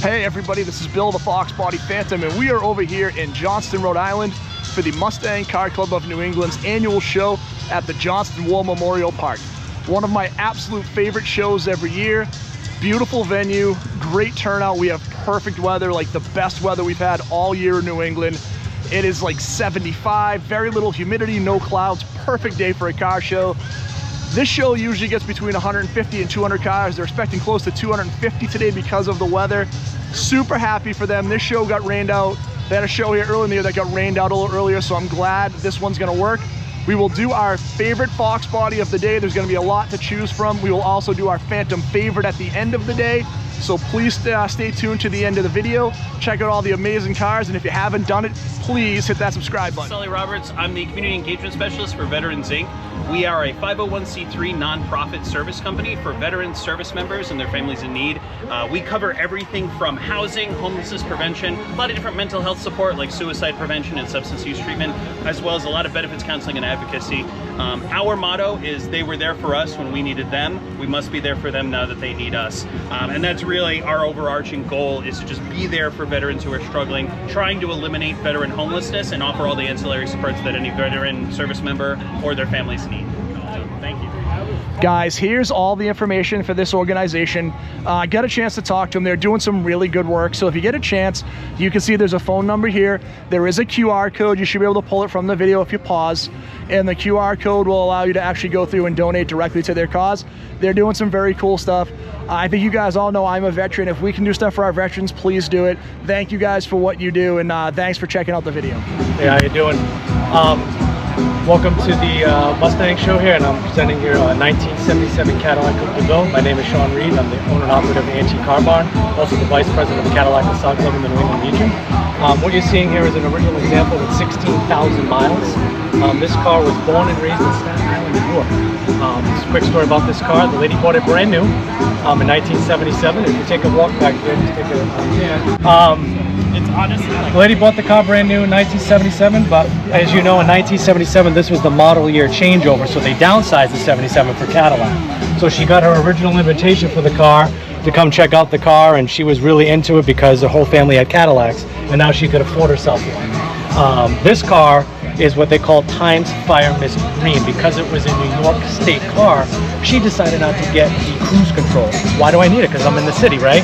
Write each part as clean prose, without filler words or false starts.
Hey everybody, this is Bill the Fox Body Phantom, and we are over here in Johnston, Rhode Island for the Mustang Car Club of New England's annual show at the Johnston War Memorial Park. One of my absolute favorite shows every year. Beautiful venue, great turnout. We have perfect weather, like the best weather we've had all year in New England. It is like 75, very little humidity, no clouds, perfect day for a car show. This show usually gets between 150 and 200 cars. They're expecting close to 250 today because of the weather. Super happy for them. This show got rained out. They had a show here earlier in the year that got rained out a little earlier, so I'm glad this one's gonna work. We will do our favorite Fox body of the day. There's gonna be a lot to choose from. We will also do our Phantom favorite at the end of the day. So please stay tuned to the end of the video. Check out all the amazing cars, and if you haven't done it, please hit that subscribe button. Sully Roberts, I'm the Community Engagement Specialist for Veterans Inc. We are a 501c3 nonprofit service company for veterans, service members, and their families in need. We cover everything from housing, homelessness prevention, a lot of different mental health support like suicide prevention and substance use treatment, as well as a lot of benefits counseling and advocacy. Our motto is they were there for us when we needed them. We must be there for them now that they need us. And that's really our overarching goal, is to just be there for veterans who are struggling, trying to eliminate veteran homelessness and offer all the ancillary supports that any veteran service member or their families need. So, thank you. Guys, here's all the information for this organization. Got a chance to talk to them. They're doing some really good work. So if you get a chance, you can see there's a phone number here. There is a QR code. You should be able to pull it from the video if you pause. And the QR code will allow you to actually go through and donate directly to their cause. They're doing some very cool stuff. I think you guys all know I'm a veteran. If we can do stuff for our veterans, please do it. Thank you guys for what you do, and thanks for checking out the video. Hey, how you doing? Welcome to the Mustang show here, and I'm presenting here a 1977 Cadillac Coupe. My name is Sean Reed. I'm the owner and operator of the Antique Car Barn, also the vice president of Cadillac and South Club in the New England region. What you're seeing here is an original example with 16,000 miles. This car was born and raised in Staten Island, New York. Just a quick story about this car. The lady bought it brand new in 1977. If you take a walk back there, It's honestly like... the lady bought the car brand new in 1977, but as you know, in 1977, this was the model year changeover, so they downsized the 77 for Cadillac. So she got her original invitation for the car to come check out the car, and she was really into it because her whole family had Cadillacs, and now she could afford herself one. This car is what they call Times Fire Mist Green. Because it was a New York State car, she decided not to get the cruise control. Why do I need it? Because I'm in the city, right?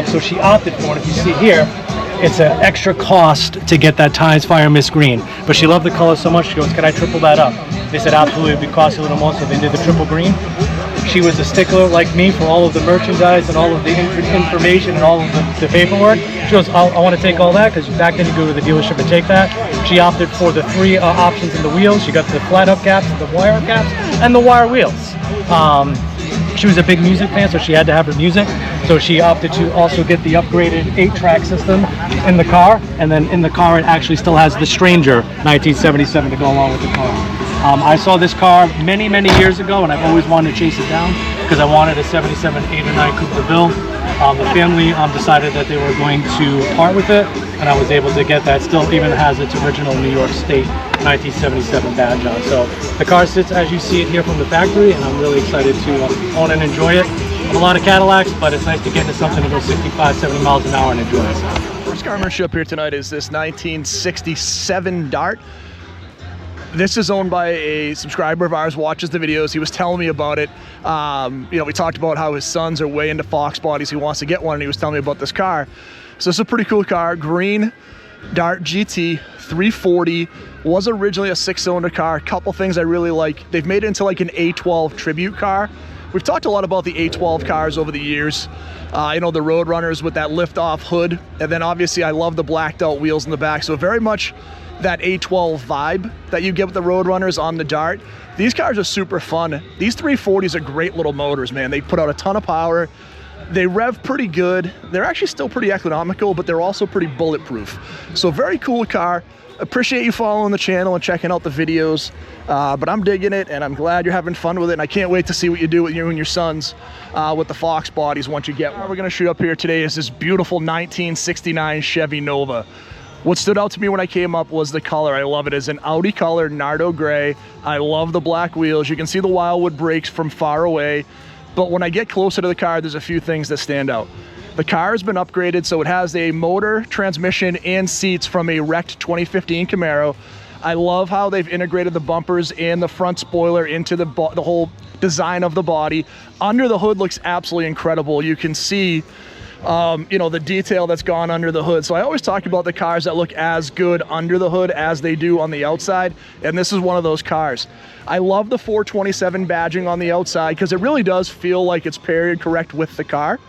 So she opted for it. If you see here, it's an extra cost to get that Times Fire Mist Green. But she loved the color so much, she goes, can I triple that up? They said absolutely, it'd be cost a little more, so they did the triple green. She was a stickler like me for all of the merchandise and all of the information and all of the paperwork. She goes, I want to take all that, because back then you go to the dealership and take that. She opted for the three options in the wheels. She got the flat up caps, the wire caps, and the wire wheels. She was a big music fan, so she had to have her music. So she opted to also get the upgraded 8-track system in the car. And then in the car, it actually still has the Stranger 1977 to go along with the car. I saw this car many, many years ago, and I've always wanted to chase it down because I wanted a 77 8 or 9 Coupe de Ville. The family decided that they were going to part with it, and I was able to get that. Still even has its original New York State 1977 badge on. So the car sits as you see it here from the factory, and I'm really excited to own and enjoy it. I have a lot of Cadillacs, but it's nice to get into something to go 65, 70 miles an hour and enjoy it. First car I'm going to show up here tonight is this 1967 Dart. This is owned by a subscriber of ours, watches the videos. He was telling me about it. You know, we talked about how his sons are way into Fox bodies. He wants to get one, and he was telling me about this car. So this is a pretty cool car. Green Dart GT 340. Was originally a 6-cylinder car. A couple things I really like. They've made it into like an A12 tribute car. We've talked a lot about the A12 cars over the years. You know, the Roadrunners with that lift-off hood. And then obviously I love the blacked out wheels in the back. So very much that A12 vibe that you get with the Roadrunners on the Dart. These cars are super fun. These 340s are great little motors, man. They put out a ton of power. They rev pretty good. They're actually still pretty economical, but they're also pretty bulletproof. So very cool car. Appreciate you following the channel and checking out the videos. But I'm digging it, and I'm glad you're having fun with it. And I can't wait to see what you do with you and your sons with the Fox bodies once you get one. What we're gonna shoot up here today is this beautiful 1969 Chevy Nova. What stood out to me when I came up was the color. I love it. It's an Audi color, Nardo gray. I love the black wheels. You can see the Wildwood brakes from far away. But when I get closer to the car, there's a few things that stand out. The car has been upgraded, so it has a motor, transmission, and seats from a wrecked 2015 Camaro. I love how they've integrated the bumpers and the front spoiler into the whole design of the body. Under the hood looks absolutely incredible. You can see you know, the detail that's gone under the hood. So I always talk about the cars that look as good under the hood as they do on the outside, and this is one of those cars. I love the 427 badging on the outside because it really does feel like it's period correct with the car.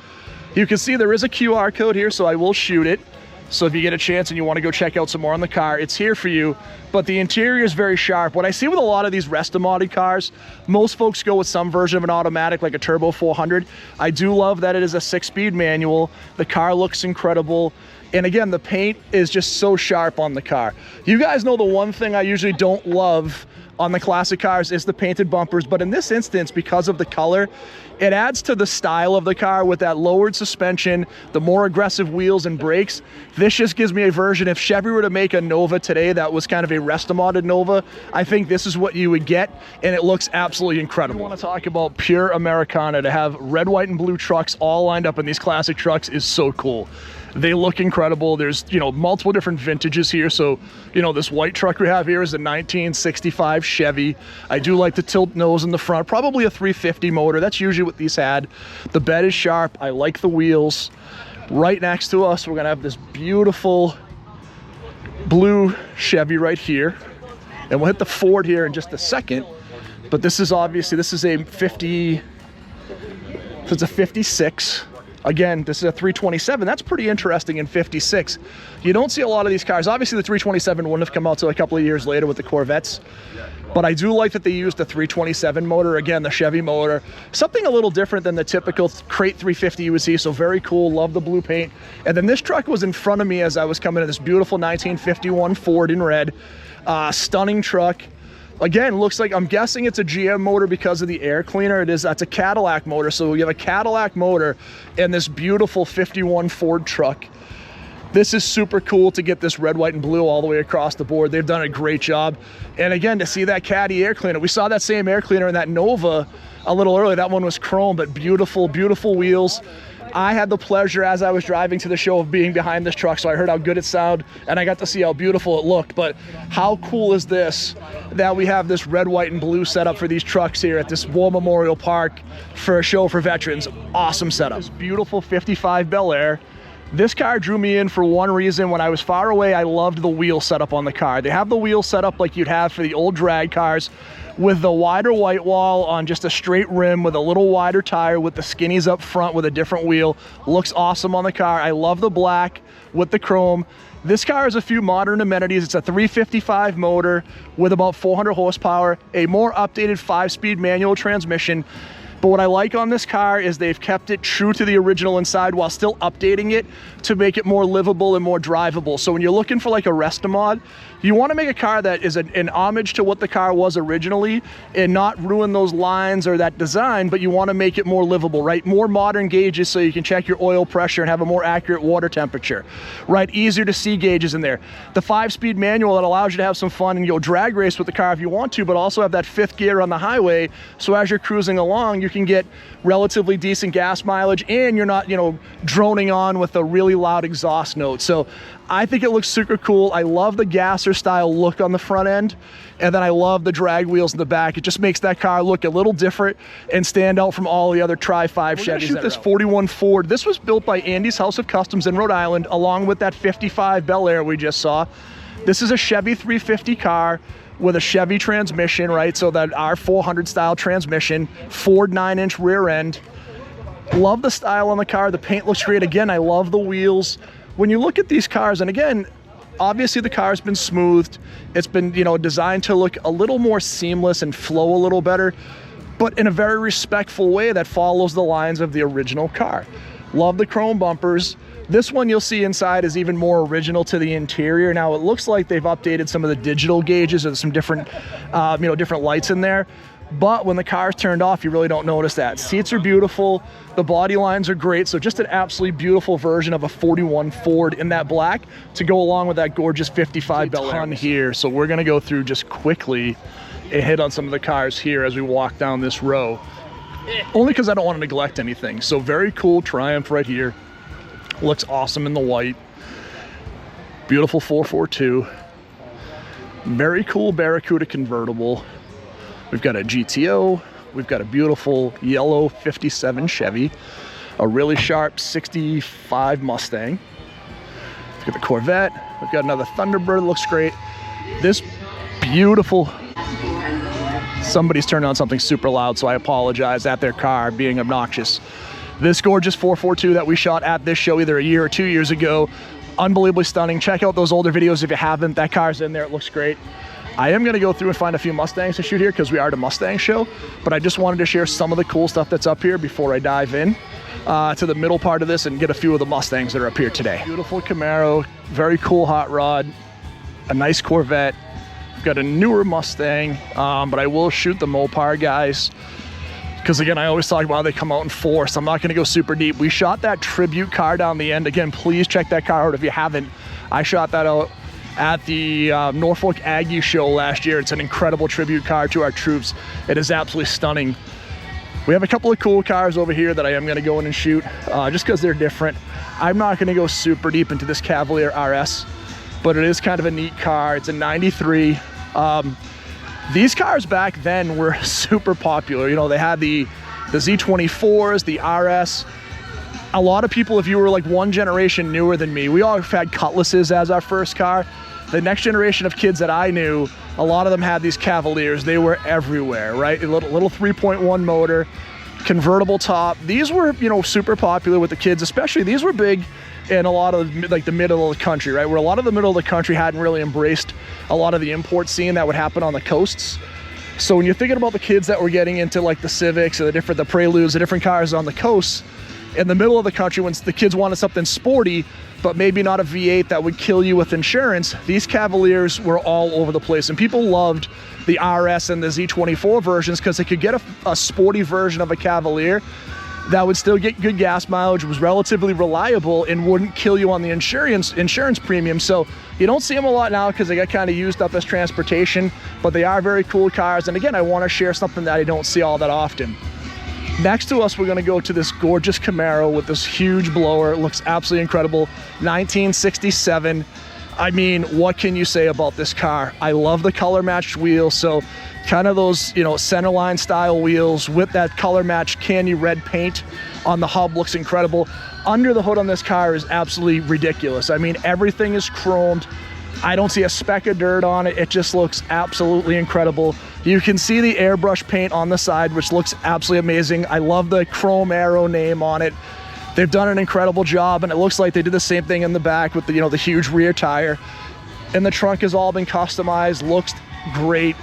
You can see there is a QR code here, so I will shoot it. So if you get a chance and you want to go check out some more on the car, it's here for you. But the interior is very sharp. What I see with a lot of these resto-modded cars, most folks go with some version of an automatic, like a Turbo 400. I do love that it is a 6-speed manual. The car looks incredible. And again, the paint is just so sharp on the car. You guys know the one thing I usually don't love on the classic cars is the painted bumpers, but in this instance, because of the color, it adds to the style of the car with that lowered suspension, the more aggressive wheels and brakes. This just gives me a version. If Chevy were to make a Nova today that was kind of a resto-modded Nova, I think this is what you would get, and it looks absolutely incredible. I want to talk about pure Americana. To have red, white, and blue trucks all lined up in these classic trucks is so cool. They look incredible. There's, you know, multiple different vintages here. So, you know, this white truck we have here is a 1965 Chevy. I do like the tilt nose in the front, probably a 350 motor. That's usually what these had. The bed is sharp. I like the wheels. Right next to us, we're gonna have this beautiful blue Chevy right here. And we'll hit the Ford here in just a second. But this is obviously, this is a 50, so it's a 56. Again, this is a 327. That's pretty interesting in 56. You don't see a lot of these cars. Obviously, the 327 wouldn't have come out till a couple of years later with the Corvettes. But I do like that they used the 327 motor. Again, the Chevy motor. Something a little different than the typical crate 350 you would see. So very cool. Love the blue paint. And then this truck was in front of me as I was coming in. This beautiful 1951 Ford in red. Stunning truck. Again, looks like, I'm guessing it's a GM motor because of the air cleaner. It is, that's a Cadillac motor. So you have a Cadillac motor in this beautiful 51 Ford truck. This is super cool to get this red, white, and blue all the way across the board. They've done a great job. And again, to see that Caddy air cleaner, we saw that same air cleaner in that Nova a little earlier. That one was chrome, but beautiful, beautiful wheels. I had the pleasure as I was driving to the show of being behind this truck, so I heard how good it sounded, and I got to see how beautiful it looked. But how cool is this that we have this red, white, and blue setup for these trucks here at this War Memorial Park for a show for veterans? Awesome setup. This beautiful 55 Bel Air. This car drew me in for one reason. When I was far away, I loved the wheel setup on the car. They have the wheel setup like you'd have for the old drag cars, with the wider white wall on just a straight rim with a little wider tire with the skinnies up front with a different wheel. Looks awesome on the car. I love the black with the chrome. This car has a few modern amenities. It's a 355 motor with about 400 horsepower, a more updated 5-speed manual transmission. But what I like on this car is they've kept it true to the original inside while still updating it to make it more livable and more drivable. So when you're looking for like a resto-mod, you want to make a car that is an homage to what the car was originally and not ruin those lines or that design, but you want to make it more livable, right? More modern gauges so you can check your oil pressure and have a more accurate water temperature, right? Easier to see gauges in there. The 5-speed manual that allows you to have some fun and you'll drag race with the car if you want to, but also have that 5th gear on the highway. So as you're cruising along, you can get relatively decent gas mileage and you're not, you know, droning on with a really loud exhaust note. So I think it looks super cool. I love the gasser style look on the front end, and then I love the drag wheels in the back. It just makes that car look a little different and stand out from all the other Tri-5 Chevys. Shoot this 41 Ford. This was built by Andy's House of Customs in Rhode Island, along with that 55 Bel Air we just saw. This is a Chevy 350 car with a Chevy transmission, right? So that R400 style transmission, Ford 9-inch rear end. Love the style on the car. The paint looks great. Again, I love the wheels. When you look at these cars, and again, obviously the car's been smoothed. It's been, you know, designed to look a little more seamless and flow a little better, but in a very respectful way that follows the lines of the original car. Love the chrome bumpers. This one you'll see inside is even more original to the interior. Now it looks like they've updated some of the digital gauges and some different, you know, different lights in there. But when the car's turned off, you really don't notice that. Seats are beautiful. The body lines are great. So just an absolutely beautiful version of a 41 Ford in that black to go along with that gorgeous 55 Bel Air here. So we're going to go through just quickly and hit on some of the cars here as we walk down this row. Only because I don't want to neglect anything. So very cool Triumph right here. Looks awesome in the white. Beautiful 442. Very cool Barracuda convertible. We've got a GTO. We've got a beautiful yellow 57 Chevy. A really sharp 65 Mustang. We've got the Corvette. We've got another Thunderbird, looks great. This beautiful, somebody's turned on something super loud, so I apologize at their car being obnoxious. This gorgeous 442 that we shot at this show either a year or 2 years ago, unbelievably stunning. Check out those older videos if you haven't. That car's in there, it looks great. I am gonna go through and find a few Mustangs to shoot here because we are at a Mustang show, but I just wanted to share some of the cool stuff that's up here before I dive in to the middle part of this and get a few of the Mustangs that are up here today. Beautiful Camaro, very cool hot rod, a nice Corvette. We've got a newer Mustang, but I will shoot the Mopar guys because again, I always talk about how they come out in force. I'm not gonna go super deep. We shot that tribute car down the end. Again, please check that car out if you haven't. I shot that out at the Norfolk Aggie show last year. It's an incredible tribute car to our troops. It is absolutely stunning. We have a couple of cool cars over here that I am gonna go in and shoot just because they're different. I'm not gonna go super deep into this Cavalier RS, but it is kind of a neat car. It's a 93. These cars back then were super popular. You know, they had the Z24s, the RS. A lot of people, if you were like one generation newer than me, we all had Cutlasses as our first car. The next generation of kids that I knew, a lot of them had these Cavaliers. They were everywhere, right? A little 3.1 motor, convertible top. These were, you know, super popular with the kids, especially. These were big in a lot of like the middle of the country, right? Where a lot of the middle of the country hadn't really embraced a lot of the import scene that would happen on the coasts. So when you're thinking about the kids that were getting into like the Civics or the Preludes, the different cars on the coasts, in the middle of the country, when the kids wanted something sporty, but maybe not a V8 that would kill you with insurance, these Cavaliers were all over the place. And people loved the RS and the Z24 versions because they could get a sporty version of a Cavalier that would still get good gas mileage, was relatively reliable, and wouldn't kill you on the insurance premium. So you don't see them a lot now because they got kind of used up as transportation, but they are very cool cars. And again, I want to share something that I don't see all that often. Next to us, we're gonna go to this gorgeous Camaro with this huge blower. It looks absolutely incredible. 1967. I mean, what can you say about this car? I love the color matched wheels. So kind of those, you know, centerline style wheels with that color matched candy red paint on the hub looks incredible. Under the hood on this car is absolutely ridiculous. I mean, everything is chromed. I don't see a speck of dirt on it. It just looks absolutely incredible. You can see the airbrush paint on the side, which looks absolutely amazing. I love the chrome arrow name on it. They've done an incredible job, and it looks like they did the same thing in the back with the, you know, the huge rear tire. And the trunk has all been customized, looks great.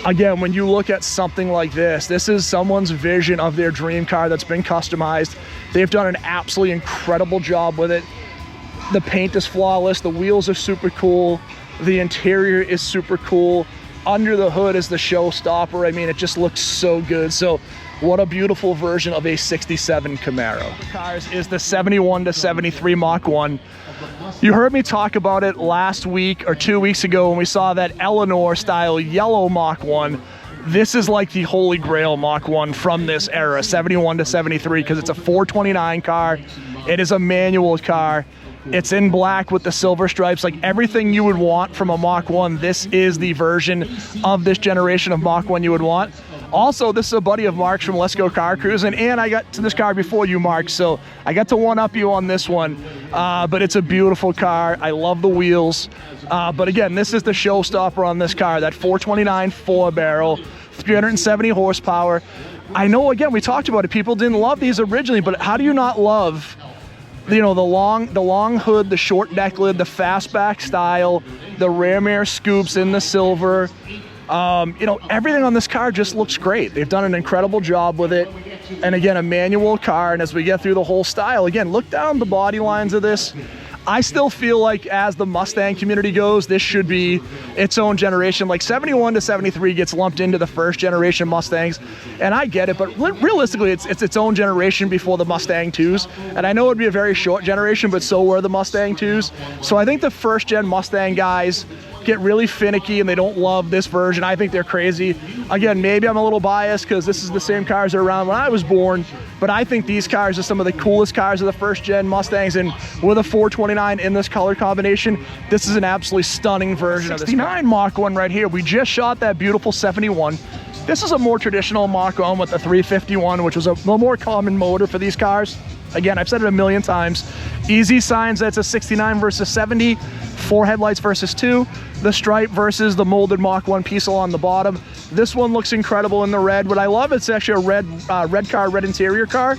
Again, when you look at something like this is someone's vision of their dream car that's been customized. They've done an absolutely incredible job with it. The paint is flawless, the wheels are super cool, the interior is super cool. Under the hood is the showstopper. I mean, it just looks so good. So what a beautiful version of a 67 Camaro. The cars is the 71 to 73 Mach 1. You heard me talk about it last week or 2 weeks ago when we saw that Eleanor style yellow Mach 1. This is like the holy grail Mach 1 from this era, 71 to 73, because it's a 429 car. It is a manual car. It's in black with the silver stripes, like everything you would want from a Mach 1. This is the version of this generation of Mach 1 you would want. Also, this is a buddy of Mark's from Let's Go Car Cruising, and I got to this car before you, Mark, so I got to one-up you on this one. But it's a beautiful car. I love the wheels. But again, this is the showstopper on this car, that 429 4-barrel, 370 horsepower. I know, again, we talked about it. People didn't love these originally, but how do you not love, you know, the long hood, the short deck lid, the fastback style, the rear mirror scoops in the silver. You know, everything on this car just looks great. They've done an incredible job with it. And again, a manual car. And as we get through the whole style, again, look down the body lines of this. I still feel like as the Mustang community goes, this should be its own generation. Like 71 to 73 gets lumped into the first generation Mustangs, and I get it, but realistically, it's its own generation before the Mustang 2s. And I know it'd be a very short generation, but so were the Mustang 2s. So I think the first gen Mustang guys get really finicky and they don't love this version. I think they're crazy. Again, maybe I'm a little biased because this is the same cars that were around when I was born, but I think these cars are some of the coolest cars of the first gen Mustangs, and with a 429 in this color combination, this is an absolutely stunning version of this. 69 Mach 1 right here. We just shot that beautiful 71. This is a more traditional Mach 1 with the 351, which was a little more common motor for these cars. Again, I've said it a million times. Easy signs that it's a 69 versus 70, 4 headlights versus 2, the stripe versus the molded Mach 1 piece on the bottom. This one looks incredible in the red. What I love, it's actually a red car, red interior car.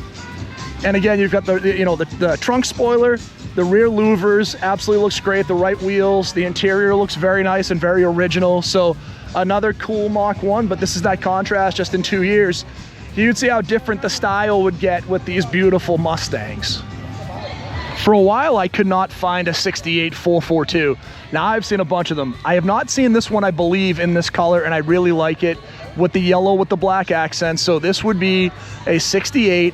And again, you've got the trunk spoiler, the rear louvers absolutely looks great, the right wheels, the interior looks very nice and very original. So another cool Mach 1, but this is that contrast just in 2 years. You'd see how different the style would get with these beautiful Mustangs. For a while, I could not find a 68 442. Now I've seen a bunch of them. I have not seen this one, I believe, in this color, and I really like it with the yellow with the black accents. So this would be a 68.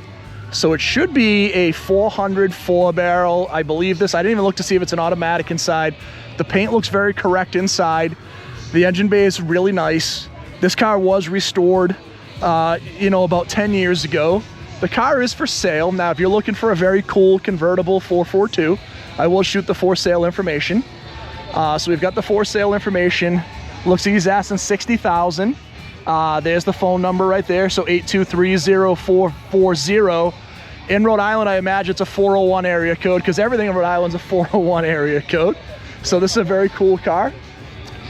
So it should be a 400 4-barrel. I believe this. I didn't even look to see if it's an automatic inside. The paint looks very correct inside. The engine bay is really nice. This car was restored, about 10 years ago. The car is for sale. Now, if you're looking for a very cool convertible 442, I will shoot the for sale information. So we've got the for sale information. Looks like he's asking $60,000. There's the phone number right there. So 823-0440. In Rhode Island, I imagine it's a 401 area code because everything in Rhode Island's a 401 area code. So this is a very cool car.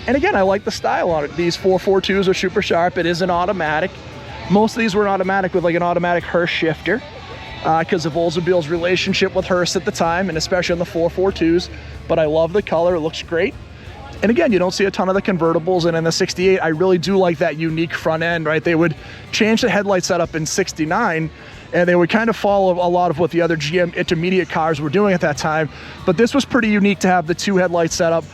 And again, I like the style on it. These 442s are super sharp. It is an automatic. Most of these were an automatic with like an automatic Hearst shifter because of Oldsmobile's relationship with Hearst at the time, and especially on the 442s. But I love the color. It looks great. And again, you don't see a ton of the convertibles. And in the 68, I really do like that unique front end, right? They would change the headlight setup in 69, and they would kind of follow a lot of what the other GM intermediate cars were doing at that time. But this was pretty unique to have the 2 headlight setup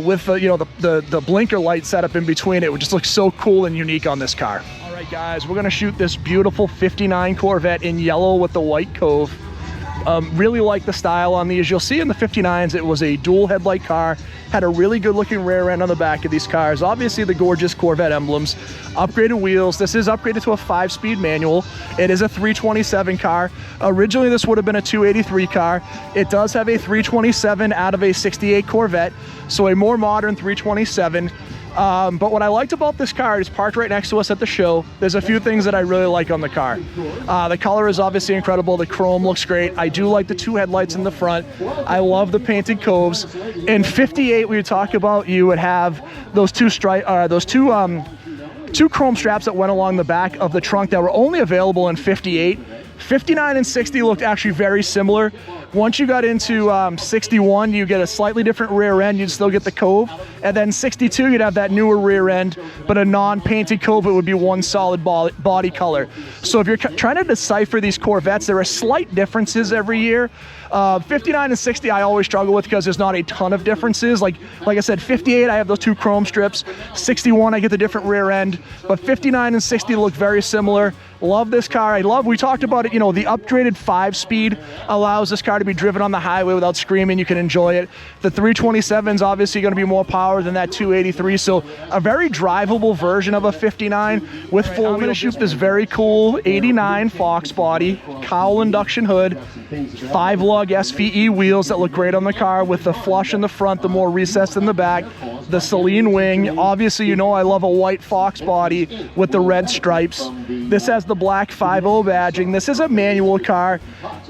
with the blinker light setup in between. It would just look so cool and unique on this car. All right, guys, we're gonna shoot this beautiful 59 Corvette in yellow with the white cove. Really like the style on these. You'll see in the 59s, it was a dual headlight car, had a really good looking rear end on the back of these cars. Obviously the gorgeous Corvette emblems, upgraded wheels. This is upgraded to a 5-speed manual. It is a 327 car. Originally this would have been a 283 car. It does have a 327 out of a 68 Corvette, so a more modern 327. But what I liked about this car is parked right next to us at the show. There's a few things that I really like on the car. The color is obviously incredible. The chrome looks great. I do like the 2 headlights in the front. I love the painted coves. In 58, we would talk about, you would have those two chrome straps that went along the back of the trunk that were only available in 58. 59 and 60 looked actually very similar. Once you got into 61, you get a slightly different rear end. You'd still get the cove. And then 62, you'd have that newer rear end, but a non-painted cove. It would be one solid body color. So if you're trying to decipher these Corvettes, there are slight differences every year. 59 and 60 I always struggle with because there's not a ton of differences. Like I said, 58 I have those 2 chrome strips. 61 I get the different rear end. But 59 and 60 look very similar. Love this car. We talked about it, the upgraded 5-speed allows this car to be driven on the highway without screaming. You can enjoy it. The 327 is obviously going to be more power than that 283, so a very drivable version of a 59 with full wheel. I'm going to shoot this very cool 89 Fox body, cowl induction hood, 5-lug SVE wheels that look great on the car with the flush in the front, the more recessed in the back, the Celine wing. Obviously, I love a white Fox body with the red stripes. This has the black 5.0 badging. This is a manual car,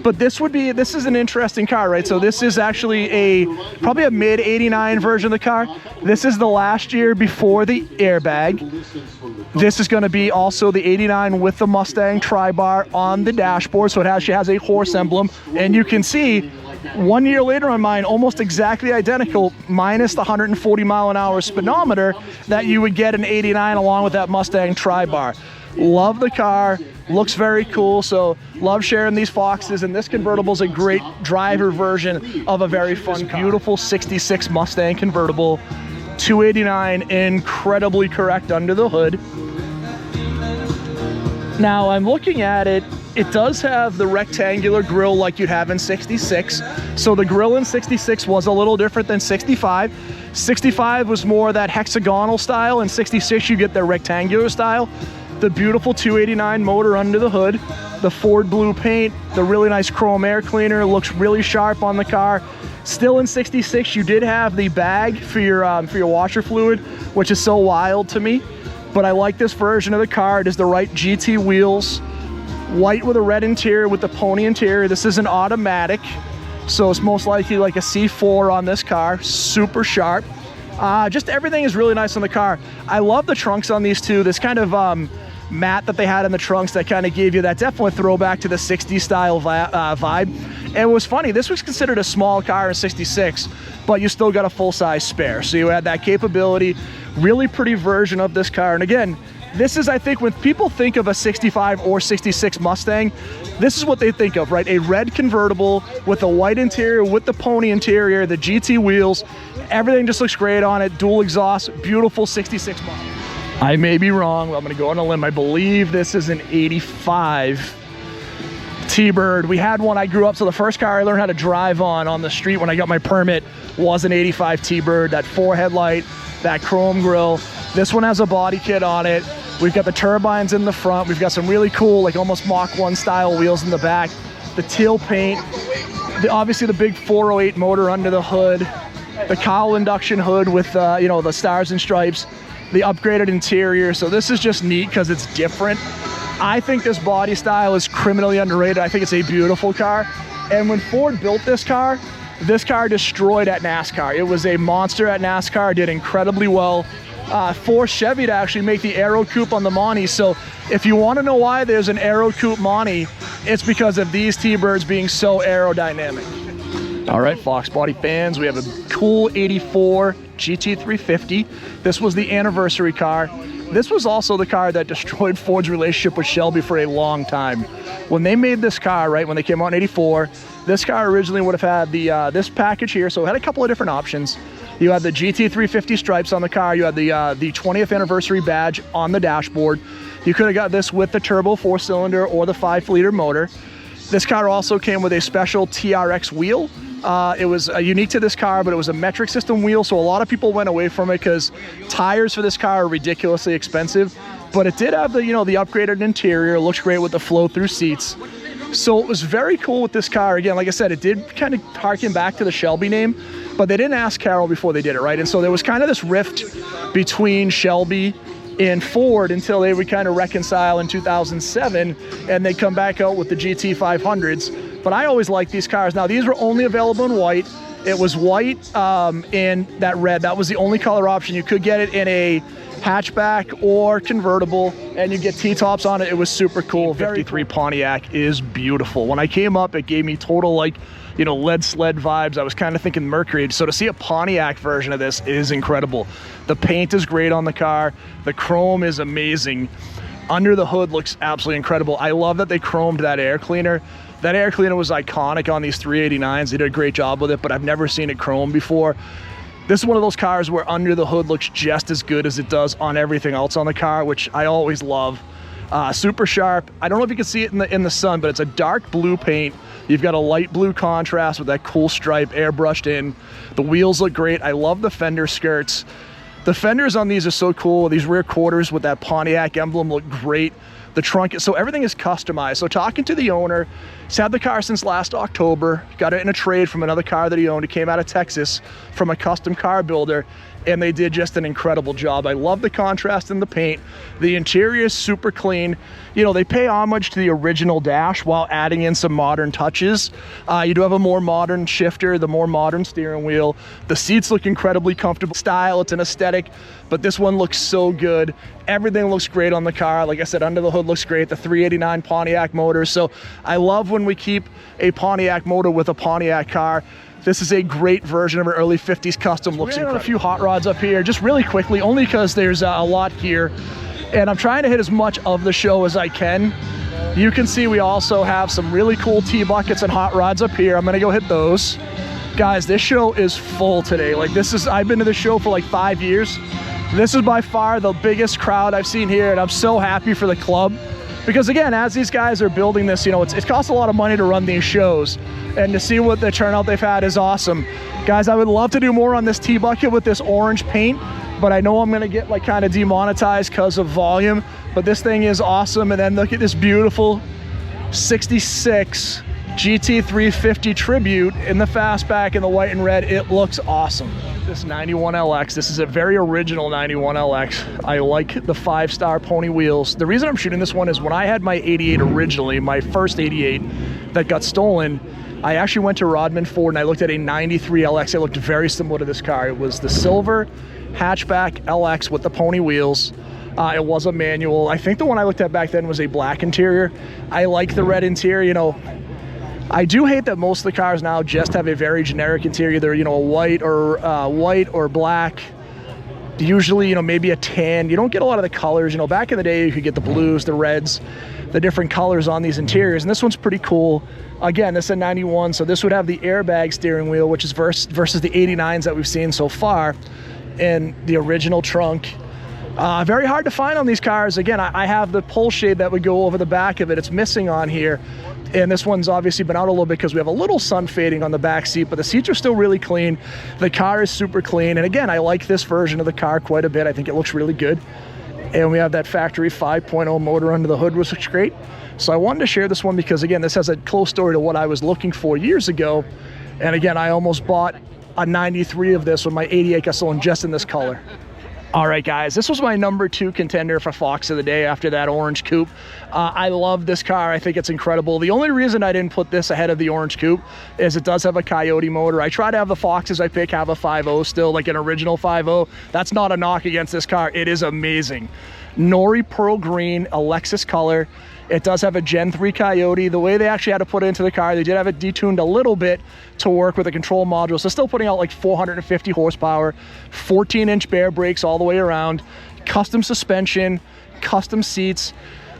but this is an interesting car, right? So this is actually probably a mid 89 version of the car. This is the last year before the airbag. This is going to be also the 89 with the Mustang tri-bar on the dashboard, so it actually has a horse emblem, and you can see 1 year later on mine, almost exactly identical, minus the 140 mile an hour speedometer that you would get in 89 along with that Mustang tri-bar. Love the car, looks very cool, so love sharing these Foxes, and this convertible is a great driver version of a very fun car. Beautiful 66 Mustang convertible, 289, incredibly correct under the hood. Now I'm looking at it, it does have the rectangular grille like you'd have in 66, so the grille in 66 was a little different than 65. 65 was more that hexagonal style, and 66 you get the rectangular style. The beautiful 289 motor under the hood, the Ford blue paint, the really nice chrome air cleaner, looks really sharp on the car. Still in 66, you did have the bag for your washer fluid, which is so wild to me. But I like this version of the car. It is the right GT wheels, white with a red interior with the pony interior. This is an automatic, so it's most likely like a C4 on this car. Super sharp. Just everything is really nice on the car. I love the trunks on these two. This kind of matte that they had in the trunks that kind of gave you that definitely throwback to the 60s style vibe. And it was funny, this was considered a small car in 66, but you still got a full-size spare. So you had that capability. Really pretty version of this car. And again, this is, I think, when people think of a 65 or 66 Mustang, this is what they think of, right? A red convertible with a white interior, with the pony interior, the GT wheels. Everything just looks great on it. Dual exhaust, beautiful 66 Mustang. I may be wrong. I'm going to go on a limb. I believe this is an 85 T-Bird. We had one. I grew up, so the first car I learned how to drive on the street when I got my permit was an 85 T-Bird. That 4 headlight, that chrome grille. This one has a body kit on it. We've got the turbines in the front. We've got some really cool, like almost Mach 1 style wheels in the back. The teal paint. Obviously the big 408 motor under the hood. The cowl induction hood with you know, the stars and stripes. The upgraded interior. So this is just neat because it's different. I think this body style is criminally underrated. I think it's a beautiful car. And when Ford built this car destroyed at NASCAR. It was a monster at NASCAR, did incredibly well. Forced Chevy to actually make the Aero Coupe on the Monty. So if you want to know why there's an Aero Coupe Monty, it's because of these T-Birds being so aerodynamic. All right, Fox Body fans, we have a cool 84 GT350. This was the anniversary car. This was also the car that destroyed Ford's relationship with Shelby for a long time. When they made this car, right, when they came out in 84, this car originally would have had the this package here, so it had a couple of different options. You had the GT350 stripes on the car. You had the 20th anniversary badge on the dashboard. You could have got this with the turbo 4-cylinder or the 5-liter motor. This car also came with a special TRX wheel. It was unique to this car, but it was a metric system wheel, so a lot of people went away from it because tires for this car are ridiculously expensive. But it did have the, you know, the upgraded interior. It looks great with the flow-through seats. So it was very cool with this car. Again, like I said, it did kind of harken back to the Shelby name, but they didn't ask Carroll before they did it, right? And so there was kind of this rift between Shelby and Ford until they would kind of reconcile in 2007, and they come back out with the GT500s. But I always liked these cars. Now, these were only available in white. It was white and that red. That was the only color option. You could get it in a hatchback or convertible, and you get T-tops on it. It was super cool. 53 Pontiac is beautiful. When I came up, it gave me total, like, you know, lead sled vibes. I was kind of thinking Mercury. So to see a Pontiac version of this is incredible. The paint is great on the car. The chrome is amazing. Under the hood looks absolutely incredible. I love that they chromed that air cleaner. That air cleaner was iconic on these 389s. They did a great job with it, but I've never seen it chrome before. This is one of those cars where under the hood looks just as good as it does on everything else on the car, which I always love. Super sharp. I don't know if you can see it in the sun, but it's a dark blue paint. You've got a light blue contrast with that cool stripe airbrushed in. The wheels look great. I love the fender skirts. The fenders on these are so cool. These rear quarters with that Pontiac emblem look great. The trunk, so everything is customized. So talking to the owner, he's had the car since last October, got it in a trade from another car that he owned. It came out of Texas from a custom car builder, and they did just an incredible job. I love the contrast in the paint. The interior is super clean. You know, they pay homage to the original dash while adding in some modern touches. You do have a more modern shifter, the more modern steering wheel. The seats look incredibly comfortable. Style, it's an aesthetic, but this one looks so good. Everything looks great on the car. Like I said, under the hood looks great. The 389 Pontiac motor. So I love when we keep a Pontiac motor with a Pontiac car. This is a great version of an early 50s custom. Looks incredible. A few hot rods up here, just really quickly, only because there's a lot here. And I'm trying to hit as much of the show as I can. You can see we also have some really cool T-buckets and hot rods up here. I'm gonna go hit those. Guys, this show is full today. Like, this is, I've been to this show for like 5 years. This is by far the biggest crowd I've seen here, and I'm so happy for the club. Because again, as these guys are building this, you know, it costs a lot of money to run these shows, and to see what the turnout they've had is awesome. Guys, I would love to do more on this T-bucket with this orange paint, but I know I'm gonna get like kind of demonetized because of volume, but this thing is awesome. And then look at this beautiful 66 GT350 Tribute in the fastback in the white and red. It looks awesome. This 91 LX, this is a very original 91 LX. I like the 5-star pony wheels. The reason I'm shooting this one is when I had my 88 originally, my first 88 that got stolen, I actually went to Rodman Ford and I looked at a 93 LX. It looked very similar to this car. It was the silver hatchback LX with the pony wheels. It was a manual. I think the one I looked at back then was a black interior. I like the red interior. You know, I do hate that most of the cars now just have a very generic interior. They're, you know, a white or black. Usually, you know, maybe a tan. You don't get a lot of the colors. You know, back in the day, you could get the blues, the reds, the different colors on these interiors. And this one's pretty cool. Again, this is a 91, so this would have the airbag steering wheel, which is versus the 89s that we've seen so far, and the original trunk. Very hard to find on these cars. Again, I have the pole shade that would go over the back of it. It's missing on here. And this one's obviously been out a little bit because we have a little sun fading on the back seat, but the seats are still really clean. The car is super clean. And again, I like this version of the car quite a bit. I think it looks really good. And we have that factory 5.0 motor under the hood, which looks great. So I wanted to share this one because, again, this has a close story to what I was looking for years ago. And again, I almost bought a 93 of this when my 88 got stolen just in this color. All right, guys, this was my number 2 contender for Fox of the day after that orange coupe. I love this car. I think it's incredible. The only reason I didn't put this ahead of the orange coupe is it does have a Coyote motor. I try to have the Foxes I pick have a 5.0 still, like an original 5.0. That's not a knock against this car. It is amazing. Nori pearl green, a Lexus color. It does have a Gen 3 Coyote. The way they actually had to put it into the car, they did have it detuned a little bit to work with the control module. So still putting out like 450 horsepower, 14-inch bare brakes all the way around, custom suspension, custom seats.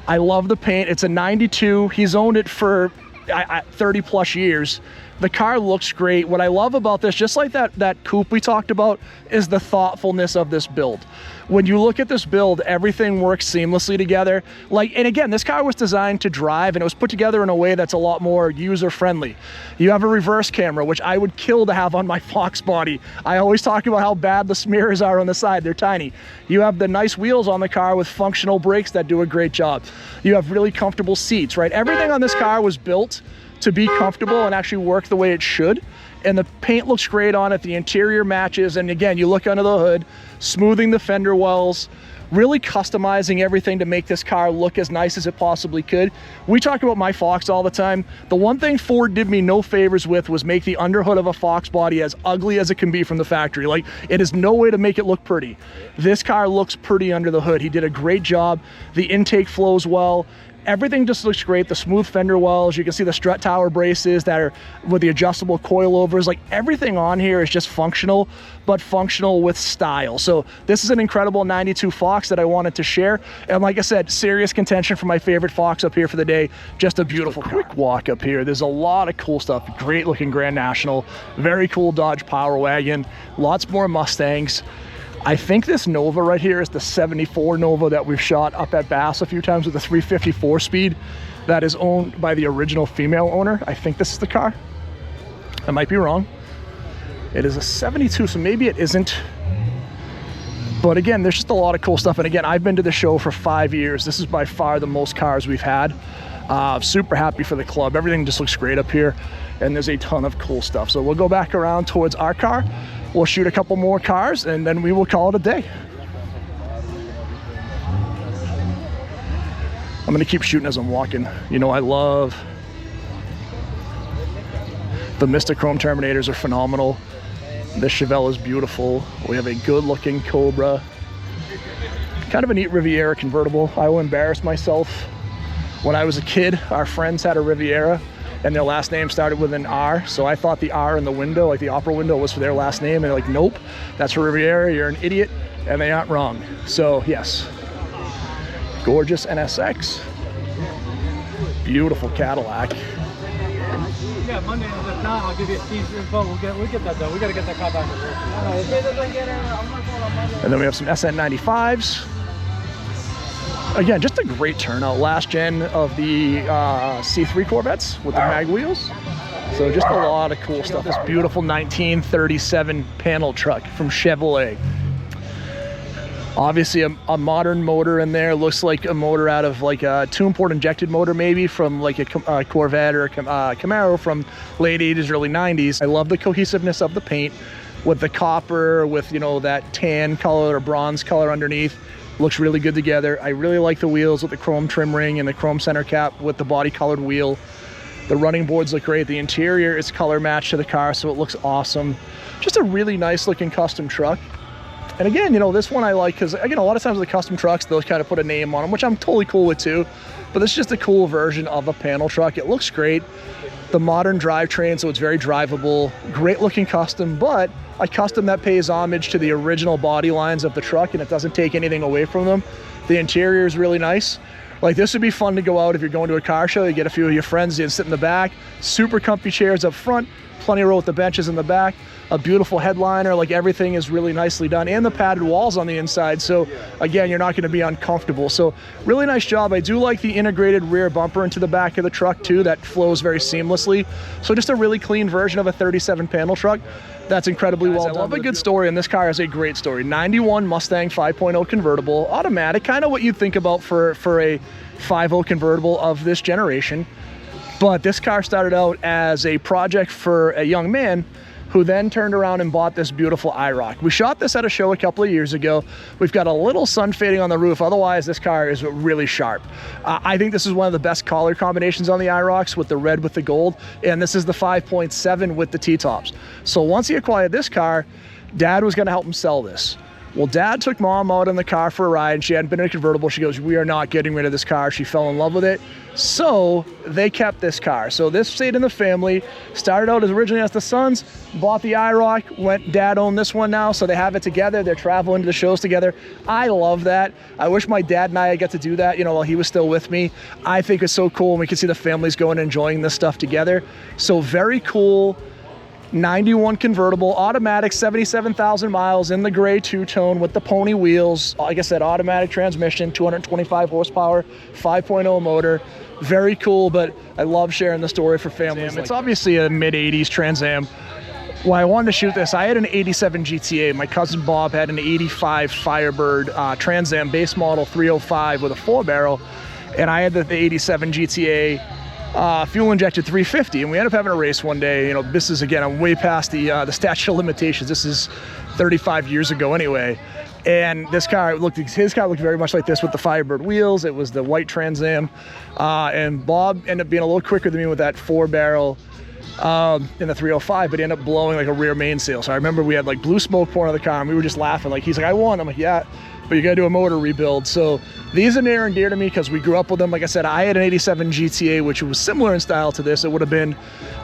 I love the paint. It's a 92. He's owned it for 30 plus years. The car looks great. What I love about this, just like that coupe we talked about, is the thoughtfulness of this build. When you look at this build, everything works seamlessly together. And again, this car was designed to drive, and it was put together in a way that's a lot more user-friendly. You have a reverse camera, which I would kill to have on my Fox body. I always talk about how bad the smears are on the side. They're tiny. You have the nice wheels on the car with functional brakes that do a great job. You have really comfortable seats, right? Everything on this car was built to be comfortable and actually work the way it should. And the paint looks great on it. The interior matches. And again, you look under the hood, smoothing the fender wells, really customizing everything to make this car look as nice as it possibly could. We talk about my Fox all the time. The one thing Ford did me no favors with was make the underhood of a Fox body as ugly as it can be from the factory. Like, it is no way to make it look pretty. This car looks pretty under the hood. He did a great job. The intake flows well. Everything just looks great. The smooth fender wells, you can see the strut tower braces that are with the adjustable coilovers. Like, everything on here is just functional, but functional with style. So this is an incredible 92 Fox that I wanted to share. And like I said, serious contention for my favorite Fox up here for the day. Just a beautiful quick walk up here. There's a lot of cool stuff. Great looking Grand National, very cool Dodge Power Wagon, lots more Mustangs. I think this Nova right here is the 74 Nova that we've shot up at Bass a few times with the 354 speed that is owned by the original female owner. I think this is the car. I might be wrong. It is a 72, so maybe it isn't. But again, there's just a lot of cool stuff. And again, I've been to the show for 5 years. This is by far the most cars we've had. Super happy for the club. Everything just looks great up here. And there's a ton of cool stuff. So we'll go back around towards our car. We'll shoot a couple more cars, and then we will call it a day. I'm gonna keep shooting as I'm walking. You know, I love the Mystic Chrome Terminators are phenomenal. This Chevelle is beautiful. We have a good looking Cobra. Kind of a neat Riviera convertible. I will embarrass myself. When I was a kid, our friends had a Riviera, and their last name started with an R, so I thought the R in the window, like the opera window, was for their last name, and they're like, nope, that's for Riviera, you're an idiot, and they aren't wrong. So yes, gorgeous NSX, beautiful Cadillac. Yeah, Monday, if not, I'll give you a Steve's info, we'll get that done. We gotta get that car back to work. And then we have some SN95s. Again, just a great turnout. Last gen of the C3 Corvettes with the mag wheels. So just a lot of cool stuff. This beautiful 1937 panel truck from Chevrolet. Obviously a modern motor in there. Looks like a motor out of like a two-port injected motor maybe from like a Corvette or a Camaro from late 80s, early 90s. I love the cohesiveness of the paint with the copper, with, you know, that tan color or bronze color underneath. Looks really good together. I really like the wheels with the chrome trim ring and the chrome center cap with the body colored wheel. The running boards look great. The interior is color matched to the car, so it looks awesome. Just a really nice looking custom truck. And again, you know, this one I like because, again, a lot of times with the custom trucks, they'll kind of put a name on them, which I'm totally cool with too. But this is just a cool version of a panel truck. It looks great. The modern drivetrain, so it's very drivable. Great looking custom, but a custom that pays homage to the original body lines of the truck, and it doesn't take anything away from them. The interior is really nice. Like, this would be fun to go out if you're going to a car show. You get a few of your friends, you sit in the back. Super comfy chairs up front, plenty of room with the benches in the back. A beautiful headliner, like everything is really nicely done, and the padded walls on the inside. So again, you're not going to be uncomfortable. So really nice job. I do like the integrated rear bumper into the back of the truck too. That flows very seamlessly. So just a really clean version of a 37 panel truck. That's incredibly well done. I love a good story, and this car is a great story. 91 Mustang 5.0 convertible, automatic, kind of what you'd think about for a 5.0 convertible of this generation. But this car started out as a project for a young man who then turned around and bought this beautiful IROC. We shot this at a show a couple of years ago. We've got a little sun fading on the roof. Otherwise, this car is really sharp. I think this is one of the best color combinations on the IROCs, with the red with the gold. And this is the 5.7 with the T-tops. So once he acquired this car, Dad was gonna help him sell this. Well, Dad took Mom out in the car for a ride, and she hadn't been in a convertible. She goes, we are not getting rid of this car. She fell in love with it. So they kept this car. So this stayed in the family. Started out as originally as the sons, bought the IROC, Dad owned this one now, so they have it together. They're traveling to the shows together. I love that. I wish my dad and I got to do that, you know, while he was still with me. I think it's so cool when we can see the families going and enjoying this stuff together. So very cool. 91 convertible, automatic, 77,000 miles in the gray two-tone with the pony wheels. Like I said, automatic transmission, 225 horsepower, 5.0 motor. Very cool, but I love sharing the story for families. It's obviously a mid-80s Trans Am. Why I wanted to shoot this, I had an 87 GTA. My cousin Bob had an 85 Firebird Trans Am base model 305 with a 4-barrel, and I had the 87 GTA fuel injected 350, and we ended up having a race one day. You know, this is, again, I'm way past the statute of limitations. This is 35 years ago anyway. And this car his car looked very much like this with the Firebird wheels. It was the white Trans Am, and Bob ended up being a little quicker than me with that 4-barrel in the 305, but he ended up blowing like a rear mainsail. So I remember we had like blue smoke pouring out of the car, and we were just laughing. Like, he's like, I won. I'm like, yeah, but you gotta do a motor rebuild. So these are near and dear to me because we grew up with them. Like I said, I had an 87 GTA, which was similar in style to this. It would have been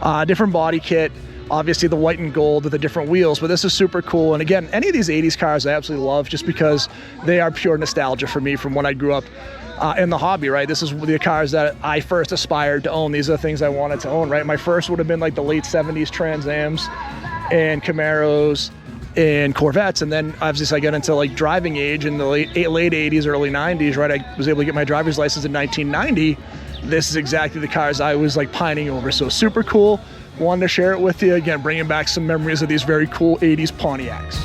a different body kit, obviously the white and gold with the different wheels, but this is super cool. And again, any of these 80s cars I absolutely love just because they are pure nostalgia for me from when I grew up in the hobby, right? This is the cars that I first aspired to own. These are the things I wanted to own, right? My first would have been like the late 70s Trans Ams and Camaros and Corvettes, and then obviously I got into like driving age in the late 80s, early 90s, right? I was able to get my driver's license in 1990. This is exactly the cars I was like pining over. So super cool. Wanted to share it with you. Again, bringing back some memories of these very cool 80s Pontiacs.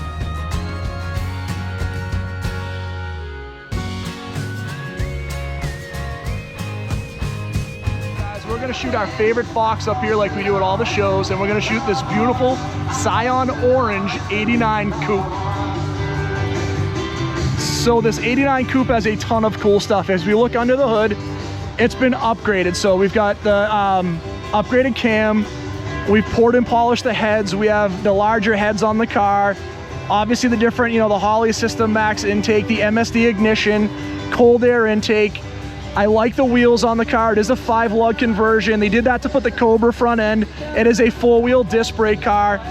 We're gonna shoot our favorite Fox up here like we do at all the shows, and we're gonna shoot this beautiful Scion Orange 89 Coupe. So this 89 Coupe has a ton of cool stuff. As we look under the hood, it's been upgraded. So we've got the upgraded cam, we've poured and polished the heads, we have the larger heads on the car, obviously the different, you know, the Holley System Max intake, the MSD ignition, cold air intake. I like the wheels on the car. It is a 5-lug conversion. They did that to put the Cobra front end. It is a 4-wheel disc brake car.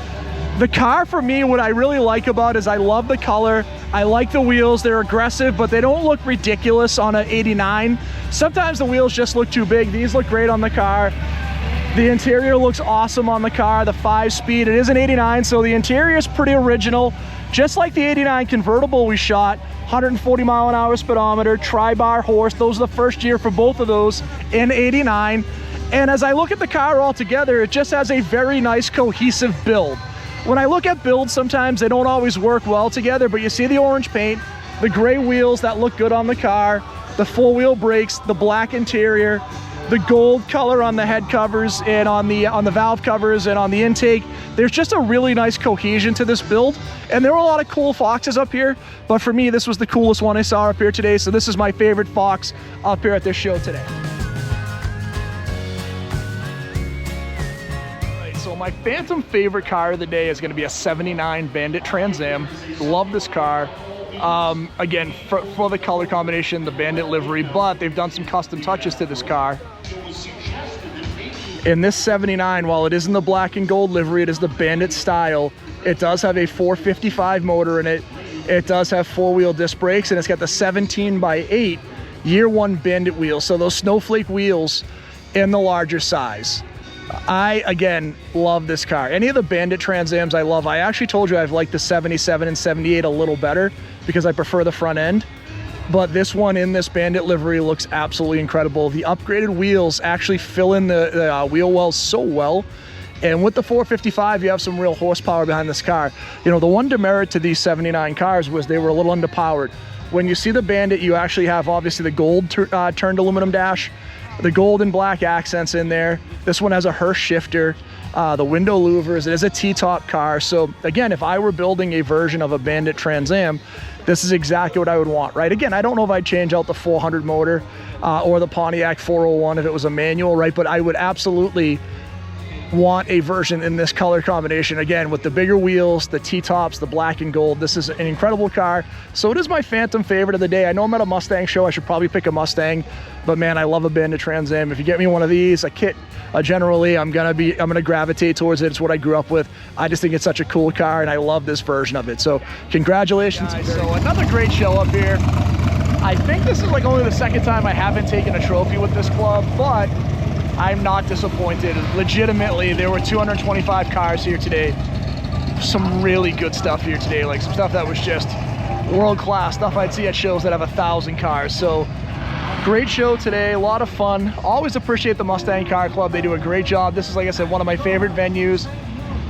The car, for me, what I really like about is I love the color. I like the wheels. They're aggressive, but they don't look ridiculous on an 89. Sometimes the wheels just look too big. These look great on the car. The interior looks awesome on the car, the 5-speed. It is an 89, so the interior is pretty original. Just like the 89 convertible we shot, 140 mile an hour speedometer, tri-bar horse. Those are the first year for both of those in 89. And as I look at the car all together, it just has a very nice cohesive build. When I look at builds, sometimes they don't always work well together, but you see the orange paint, the gray wheels that look good on the car, the four-wheel brakes, the black interior, the gold color on the head covers and on the valve covers and on the intake. There's just a really nice cohesion to this build. And there were a lot of cool Foxes up here, but for me, this was the coolest one I saw up here today. So this is my favorite Fox up here at this show today. So my phantom favorite car of the day is going to be a 79 Bandit Trans Am. Love this car. Again, for the color combination, the Bandit livery, but they've done some custom touches to this car. In this 79, while it is in the black and gold livery, it is the Bandit style. It does have a 455 motor in it. It does have four-wheel disc brakes, and it's got the 17x8 year one Bandit wheels. So those snowflake wheels in the larger size. I, again, love this car. Any of the Bandit Trans Ams I love. I actually told you I've liked the 77 and 78 a little better because I prefer the front end. But this one in this Bandit livery looks absolutely incredible. The upgraded wheels actually fill in the wheel wells so well. And with the 455, you have some real horsepower behind this car. You know, the one demerit to these 79 cars was they were a little underpowered. When you see the Bandit, you actually have obviously the gold turned aluminum dash, the gold and black accents in there. This one has a Hurst shifter, the window louvers. It is a T-top car. So again, if I were building a version of a Bandit Trans Am, this is exactly what I would want, right? Again, I don't know if I'd change out the 400 motor or the Pontiac 401 if it was a manual, right? But I would absolutely want a version in this color combination, again, with the bigger wheels, the T-tops, the black and gold. This is an incredible car. So it is my phantom favorite of the day. I know I'm at a Mustang show. I should probably pick a Mustang, but man, I love a Bandit Trans Am. If you get me one of these, a kit, generally, I'm gonna gravitate towards it. It's what I grew up with. I just think it's such a cool car, and I love this version of it. So congratulations. Guys, so another great show up here. I think this is like only the second time I haven't taken a trophy with this club, but I'm not disappointed. Legitimately, there were 225 cars here today. Some really good stuff here today, like some stuff that was just world-class, stuff I'd see at shows that have 1,000 cars. So great show today, a lot of fun. Always appreciate the Mustang Car Club. They do a great job. This is, like I said, one of my favorite venues.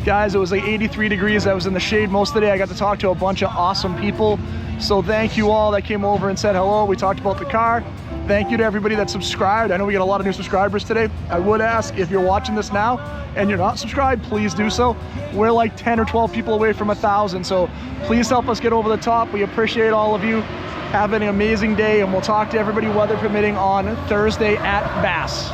Guys, it was like 83 degrees. I was in the shade most of the day. I got to talk to a bunch of awesome people. So thank you all that came over and said hello. We talked about the car. Thank you to everybody that subscribed. I know we got a lot of new subscribers today. I would ask, if you're watching this now and you're not subscribed, please do so. We're like 10 or 12 people away from 1,000, so please help us get over the top. We appreciate all of you. Have an amazing day, and we'll talk to everybody, weather permitting, on Thursday at Bass.